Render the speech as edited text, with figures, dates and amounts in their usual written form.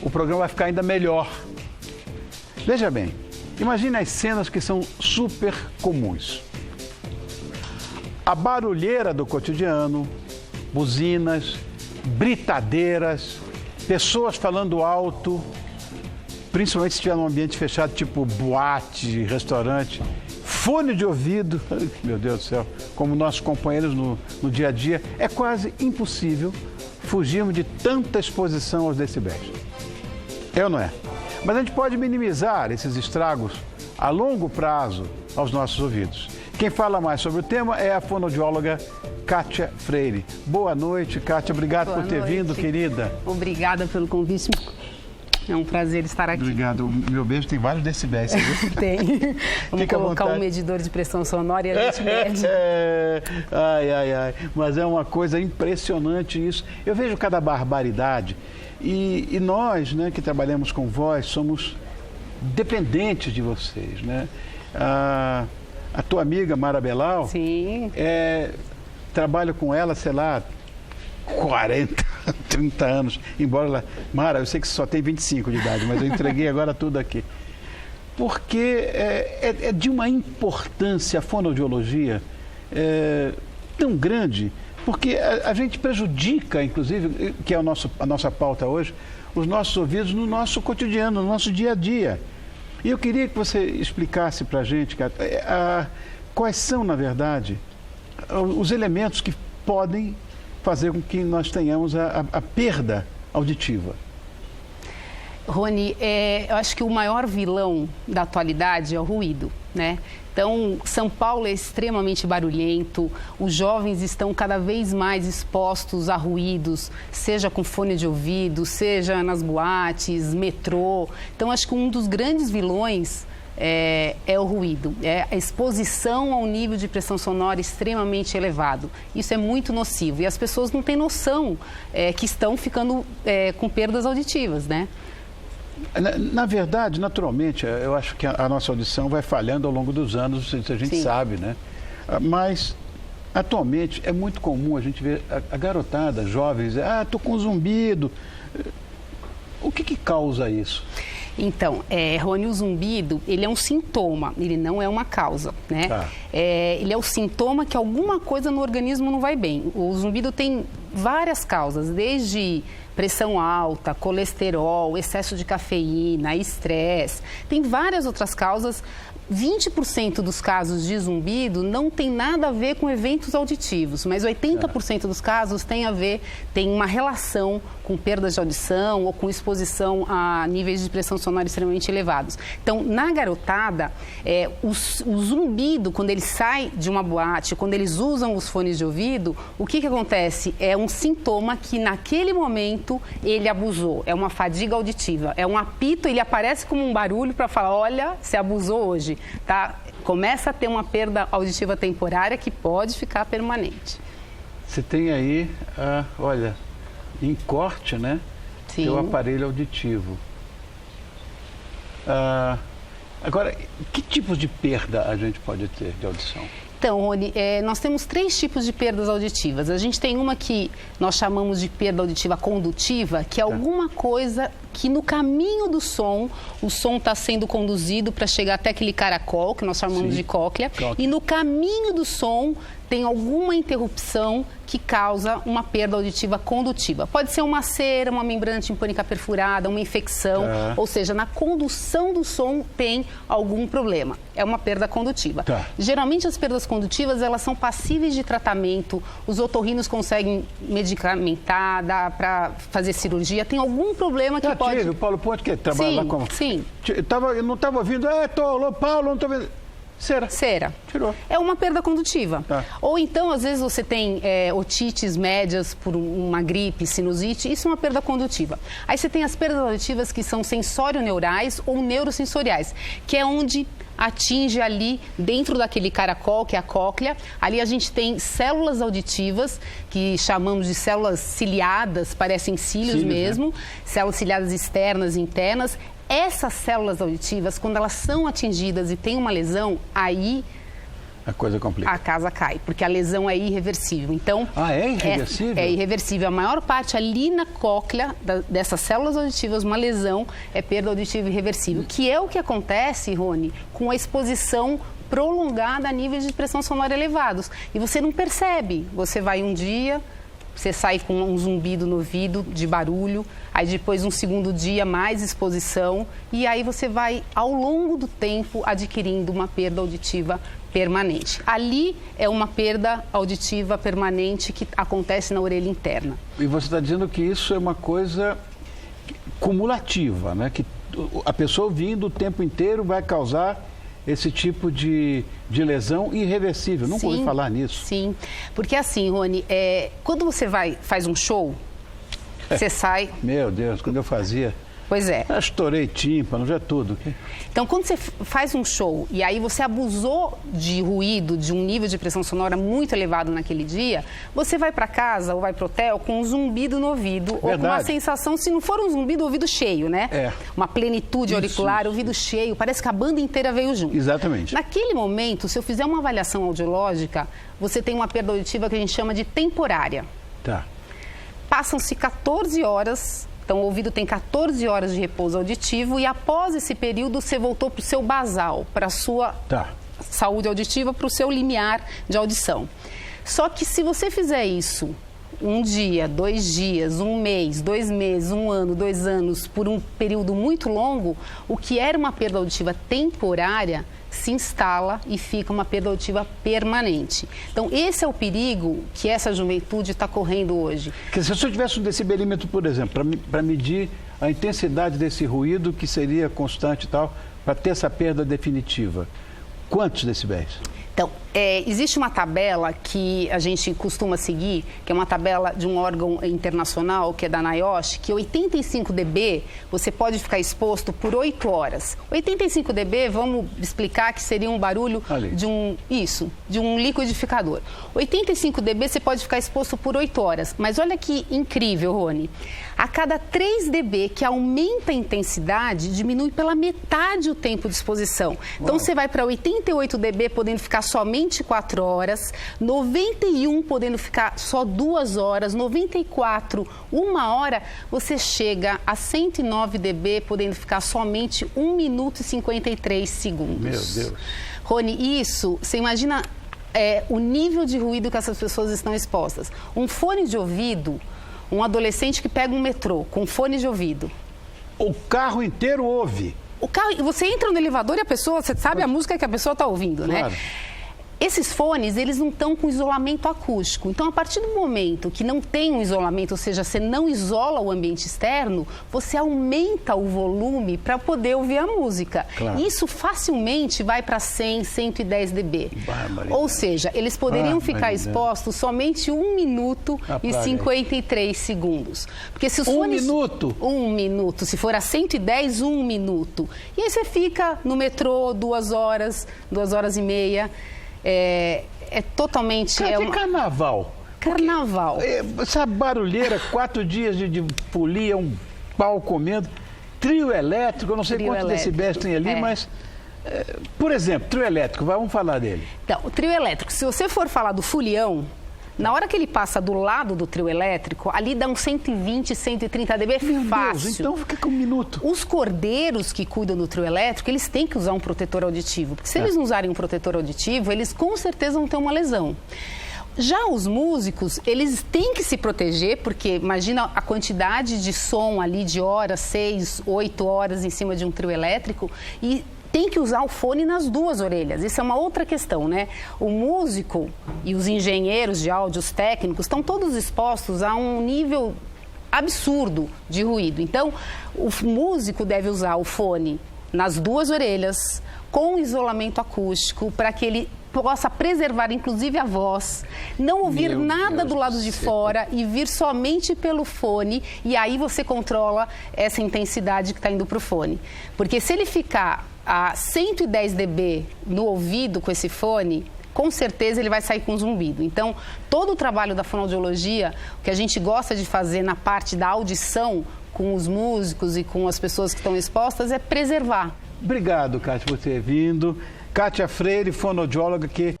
o programa vai ficar ainda melhor. Veja bem, imagine as cenas que são super comuns. A barulheira do cotidiano, buzinas, britadeiras, pessoas falando alto, principalmente se estiver num ambiente fechado, tipo boate, restaurante, fone de ouvido, meu Deus do céu, como nossos companheiros no dia a dia, é quase impossível fugirmos de tanta exposição aos decibéis. É ou não é? Mas a gente pode minimizar esses estragos a longo prazo aos nossos ouvidos. Quem fala mais sobre o tema é a fonoaudióloga Kátia Freire. Boa noite, Kátia. Obrigado por ter vindo, querida. Obrigada pelo convite. É um prazer estar aqui. Obrigado. O meu beijo tem vários decibéis, você viu? Tem. Vamos colocar um medidor de pressão sonora e a gente mede. Ai. Mas é uma coisa impressionante isso. Eu vejo cada barbaridade. E nós, né, que trabalhamos com voz, somos dependentes de vocês, né? A tua amiga Mara Belal, sim, trabalho com ela, sei lá, 40, 30 anos. Embora ela... Mara, eu sei que você só tem 25 de idade, mas eu entreguei agora tudo aqui. Porque é de uma importância a fonoaudiologia tão grande, porque a gente prejudica, inclusive, que é a nossa pauta hoje, os nossos ouvidos no nosso cotidiano, no nosso dia a dia. E eu queria que você explicasse para a gente, quais são, na verdade, os elementos que podem fazer com que nós tenhamos a perda auditiva. Rony, eu acho que o maior vilão da atualidade é o ruído, né? Então, São Paulo é extremamente barulhento, os jovens estão cada vez mais expostos a ruídos, seja com fone de ouvido, seja nas boates, metrô. Então, acho que um dos grandes vilões é o ruído, é a exposição a um nível de pressão sonora extremamente elevado. Isso é muito nocivo e as pessoas não têm noção que estão ficando com perdas auditivas, né? Na verdade, naturalmente, eu acho que a nossa audição vai falhando ao longo dos anos, a gente Sim. sabe, né? Mas, atualmente, é muito comum a gente ver a garotada, jovens, tô com zumbido. O que causa isso? Então, Rony, o zumbido, ele é um sintoma, ele não é uma causa, né? Tá. Ele é o sintoma que alguma coisa no organismo não vai bem. O zumbido tem várias causas, desde pressão alta, colesterol, excesso de cafeína, estresse. Tem várias outras causas. 20% dos casos de zumbido não tem nada a ver com eventos auditivos, mas 80% dos casos tem uma relação com perdas de audição ou com exposição a níveis de pressão sonora extremamente elevados. Então, na garotada, o zumbido, quando ele sai de uma boate, quando eles usam os fones de ouvido, o que acontece? É um sintoma que naquele momento ele abusou, é uma fadiga auditiva, é um apito, ele aparece como um barulho para falar, olha, você abusou hoje. Tá? Começa a ter uma perda auditiva temporária que pode ficar permanente. Você tem aí, olha, em corte, né? Sim. O aparelho auditivo. Agora, que tipos de perda a gente pode ter de audição? Então, Rony, nós temos 3 tipos de perdas auditivas. A gente tem uma que nós chamamos de perda auditiva condutiva, que é alguma coisa que no caminho do som, o som está sendo conduzido para chegar até aquele caracol, que nós chamamos de cóclea, e no caminho do som tem alguma interrupção que causa uma perda auditiva condutiva. Pode ser uma cera, uma membrana timpânica perfurada, uma infecção, ou seja, na condução do som tem algum problema. É uma perda condutiva. Geralmente as perdas condutivas, elas são passíveis de tratamento, os otorrinos conseguem medicamentar, dá para fazer cirurgia, tem algum problema que pode... O Paulo Ponte, que trabalha lá como... Sim. Eu não estava ouvindo, Paulo, não estou ouvindo... Cera. Tirou. É uma perda condutiva. Ou então, às vezes, você tem otites médias por uma gripe, sinusite, isso é uma perda condutiva. Aí você tem as perdas auditivas que são sensório-neurais ou neurosensoriais, que é onde atinge ali dentro daquele caracol, que é a cóclea. Ali a gente tem células auditivas, que chamamos de células ciliadas, parecem cílios mesmo, células ciliadas externas e internas. Essas células auditivas, quando elas são atingidas e tem uma lesão, aí a coisa complica. A casa cai, porque a lesão é irreversível. Então, é irreversível? É irreversível. A maior parte ali na cóclea dessas células auditivas, uma lesão, é perda auditiva irreversível. Que é o que acontece, Rony, com a exposição prolongada a níveis de pressão sonora elevados. E você não percebe. Você vai um dia, você sai com um zumbido no ouvido de barulho, aí depois um segundo dia mais exposição e aí você vai ao longo do tempo adquirindo uma perda auditiva permanente. Ali é uma perda auditiva permanente que acontece na orelha interna. E você está dizendo que isso é uma coisa cumulativa, né? Que a pessoa ouvindo o tempo inteiro vai causar esse tipo de lesão irreversível. Nunca ouvi falar nisso. Sim, porque assim, Rony, quando você faz um show, você sai... Meu Deus, quando eu fazia... Pois é. Eu estourei tímpano, já tudo. Então, quando você faz um show e aí você abusou de ruído, de um nível de pressão sonora muito elevado naquele dia, você vai para casa ou vai para o hotel com um zumbido no ouvido. Verdade. Ou com uma sensação, se não for um zumbido, ouvido cheio, né? Uma plenitude auricular, ouvido cheio, parece que a banda inteira veio junto. Exatamente. Naquele momento, se eu fizer uma avaliação audiológica, você tem uma perda auditiva que a gente chama de temporária. Tá. Passam-se 14 horas... Então, o ouvido tem 14 horas de repouso auditivo e após esse período você voltou para o seu basal, para a sua saúde auditiva, para o seu limiar de audição. Só que se você fizer isso um dia, 2 dias, 1 mês, 2 meses, 1 ano, 2 anos, por um período muito longo, o que era uma perda auditiva temporária se instala e fica uma perda auditiva permanente. Então, esse é o perigo que essa juventude está correndo hoje. Porque se eu tivesse um decibelímetro, por exemplo, para medir a intensidade desse ruído que seria constante e tal, para ter essa perda definitiva, quantos decibéis? Então, existe uma tabela que a gente costuma seguir, que é uma tabela de um órgão internacional, que é da NIOSH, que 85 dB você pode ficar exposto por 8 horas. 85 dB, vamos explicar que seria um barulho de um liquidificador. 85 dB você pode ficar exposto por 8 horas. Mas olha que incrível, Rony. A cada 3 dB que aumenta a intensidade, diminui pela metade o tempo de exposição. Então, você vai para 88 dB podendo ficar somente 4 horas, 91 podendo ficar só 2 horas, 94, 1 hora, você chega a 109 dB podendo ficar somente 1 minuto e 53 segundos. Meu Deus. Rony, isso, você imagina o nível de ruído que essas pessoas estão expostas. Um fone de ouvido, um adolescente que pega um metrô com fone de ouvido. O carro inteiro ouve. Você entra no elevador e a pessoa, você sabe a música que a pessoa está ouvindo, né? Esses fones, eles não estão com isolamento acústico. Então, a partir do momento que não tem um isolamento, ou seja, você não isola o ambiente externo, você aumenta o volume para poder ouvir a música. Isso facilmente vai para 100, 110 dB. Ou seja, eles poderiam ficar expostos somente 1 minuto e 53 segundos. Porque se os fones... 1 minuto? 1 minuto. Se for a 110, 1 minuto. E aí você fica no metrô 2 horas, 2 horas e meia. É totalmente... Carnaval. Carnaval. Essa barulheira, 4 dias de folia, um pau comendo. Trio elétrico, eu não sei quantos decibéis tem ali, mas... por exemplo, trio elétrico, vamos falar dele. Então, o trio elétrico, se você for falar do folião, na hora que ele passa do lado do trio elétrico, ali dá uns 120, 130 dB fácil. Deus, então fica com 1 minuto. Os cordeiros que cuidam do trio elétrico, eles têm que usar um protetor auditivo. Porque se eles não usarem um protetor auditivo, eles com certeza vão ter uma lesão. Já os músicos, eles têm que se proteger, porque imagina a quantidade de som ali de horas, 6, 8 horas em cima de um trio elétrico e tem que usar o fone nas 2 orelhas. Isso é uma outra questão, né? O músico e os engenheiros de áudio, os técnicos, estão todos expostos a um nível absurdo de ruído. Então, o músico deve usar o fone nas 2 orelhas, com isolamento acústico, para que ele possa preservar, inclusive, a voz, não ouvir nada do lado de fora e vir somente pelo fone, e aí você controla essa intensidade que está indo para o fone. Porque se ele ficar a 110 dB no ouvido com esse fone, com certeza ele vai sair com zumbido. Então, todo o trabalho da fonoaudiologia, o que a gente gosta de fazer na parte da audição com os músicos e com as pessoas que estão expostas é preservar. Obrigado, Kátia, por ter vindo. Kátia Freire, fonoaudióloga, que